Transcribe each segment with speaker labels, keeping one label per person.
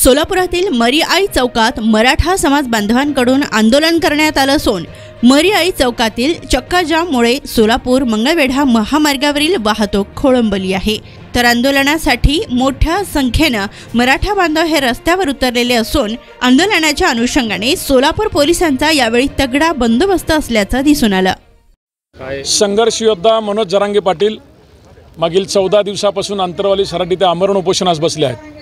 Speaker 1: सोलापुरातील मरीआई चौकात मराठा समाज बांधवांकडून आंदोलन करण्यात आलं असून मरीआई चौकातील चक्काजाममुळे सोलापूर मंगळवेढा महामार्गावरील वाहतूक खोळंबली आहे। तर आंदोलनासाठी मोठ्या संख्येने मराठा बांधव हे रस्त्यावर उतरलेले असून आंदोलनाच्या अनुषंगाने सोलापूर पोलिसांचा यावेळी तगडा बंदोबस्त असल्याचं दिसून आलं।
Speaker 2: संघर्ष योद्धा मनोज जरांगे पाटील मागील 14 दिवसापासून अंतरवाली सराटी ते आमरण उपोषणास बसले आहेत।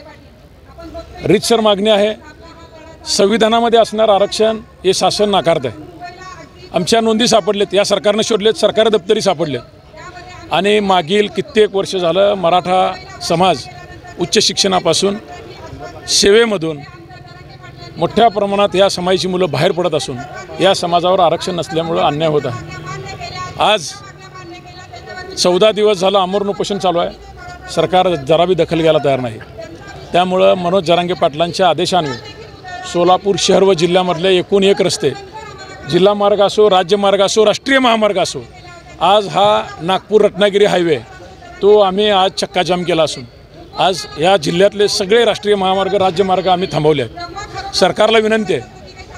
Speaker 2: रीतसर मागणी आहे, संविधानामध्ये असणारं आरक्षण हे शासन नाकारत आहे। आमच्या नोंदी सापडलेत, या सरकारने शोधलेत, सरकारी दप्तरी सापडलेत आणि मागील कित्येक वर्ष झालं मराठा समाज उच्च शिक्षणापासून सेवेमधून मोठ्या प्रमाणात या समाजाची मुलं बाहेर पडत असून या समाजावर आरक्षण नसल्यामुळे अन्याय होत आहे। आज 14 दिवस झालं आमरण उपोषण चालू आहे, सरकार जरा भी दखल घ्यायला तयार नाही। त्यामुळे मनोज जरांगे पाटलांच्या आदेशान्वये सोलापूर शहर व जिल्ह्यामधले एकूण एक रस्ते, जिल्हा मार्ग असो, राज्य मार्ग असो, राष्ट्रीय महामार्ग असो, आज हा नागपूर रत्नागिरी हायवे तो आम्ही आज चक्काजाम केला असून आज या जिल्ह्यातले सगळे राष्ट्रीय महामार्ग, राज्य मार्ग आम्ही थांबवले आहेत। सरकारला विनंती आहे,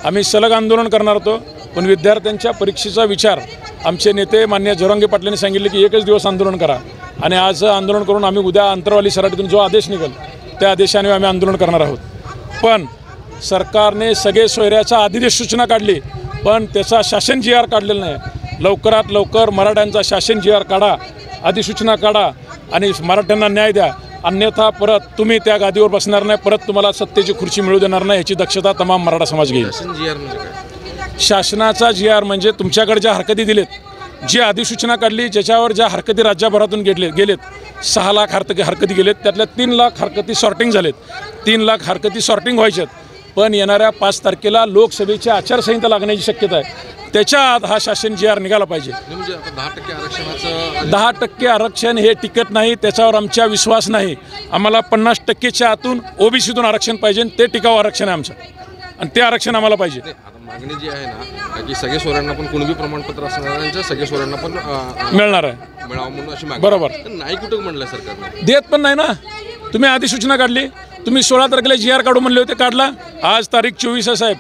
Speaker 2: आम्ही सलग आंदोलन करणार होतो, पण विद्यार्थ्यांच्या परीक्षेचा विचार आमचे नेते माननीय जरांगे पाटलांनी सांगितले की एकच दिवस आंदोलन करा आणि आज आंदोलन करून आम्ही उद्या अंतरवाली सराटीतून जो आदेश निघेल त्या आदेशाने आम्ही आंदोलन करणार आहोत। पण सरकारने सगळे सोयऱ्याचा अधिदेश सूचना काढली, पण त्याचा शासन जी आर काढलेला नाही। लवकरात लवकर मराठ्यांचा शासन जी आर काढा, अधिसूचना काढा आणि मराठ्यांना न्याय द्या, अन्यथा परत तुम्ही त्या गादीवर बसणार नाही, परत तुम्हाला सत्तेची खुर्ची मिळू देणार नाही, याची दक्षता तमाम मराठा समाज घेईल। शासनाचा जी आर म्हणजे तुमच्याकडे ज्या हरकती दिलेत, जी अधिसूचना काढली, ज्याच्यावर ज्या हरकती राज्यभरातून गेलेत 6 लाख हरकती गेलेत, त्यातल्या 3 लाख हरकती सॉर्टिंग झालेत, 3 लाख हरकती सॉर्टिंग व्हायच्यात, पण येणाऱ्या 5 तारखेला लोकसभेची आचारसंहिता लागण्याची शक्यता आहे। त्याच्या आत हा शासन जी आर निघाला पाहिजे।
Speaker 3: म्हणजे आता 10% आरक्षणाचं
Speaker 2: 10% आरक्षण हे टिकत नाही, त्याच्यावर आमचा विश्वास नाही। आम्हाला 50%च्या आतून ओबीसीतून आरक्षण पाहिजे, ते टिकाऊ आरक्षण आहे आमचं आणि ते आरक्षण आम्हाला पाहिजे।
Speaker 3: मागणी जी आहे ना की सगळे सोयऱ्यांना पण कुणबी प्रमाणपत्र असणाऱ्यांच्या सगळे सोयऱ्यांना पण
Speaker 2: मिळणार आहे,
Speaker 3: मिळावं म्हणून अशी मागणी।
Speaker 2: बरोबर,
Speaker 3: नाही कुठं म्हणलं सरकारने,
Speaker 2: देत पण नाही ना। तुम्ही अधिसूचना काढली, तुम्ही 16 तारखेला जी आर काढू म्हणले होते, काढला, आज तारीख 24 आहे साहेब,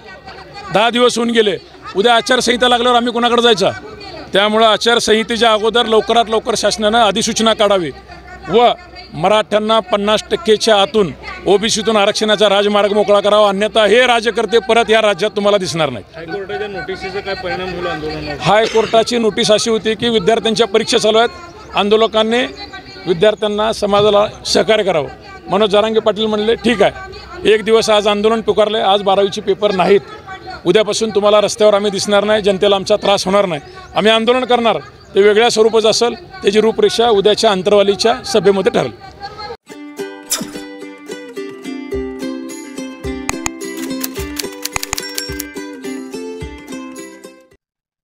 Speaker 2: 10 दिवस होऊन गेले, उद्या आचारसंहिता लागल्यावर आम्ही कोणाकडे जायचा? त्यामुळं आचारसंहितेच्या अगोदर लवकरात लवकर शासनानं अधिसूचना काढावी व मराठ्यांना 50%च्या आतून ओबीसीतून आरक्षणाचा राजमार्ग मोकळा करावा, अन्यथा हे राज्यकर्ते परत या राज्यात तुम्हाला दिसणार नाहीत।
Speaker 4: हायकोर्टाच्या नोटीसचा काय परिणाम होईल आंदोलनावर?
Speaker 2: हायकोर्टाची नोटीस अशी होती की विद्यार्थ्यांच्या परीक्षा चालू आहेत, आंदोलकांनी विद्यार्थ्यांना समाजाला सहकार्य करावं। मनोज जरांगे पाटील म्हणले ठीक आहे, एक दिवस आज आंदोलन पुकारले, आज 12वीचे पेपर नाहीत, उद्यापासून तुम्हाला रस्त्यावर आम्ही दिसणार नाही, जनतेला आमचा त्रास होणार नाही, आम्ही आंदोलन करणार, ते वेगळ्या स्वरूपाचं असेल, त्याची रूपरेषा उद्याच्या अंतरवालीच्या सभेमध्ये ठरेल।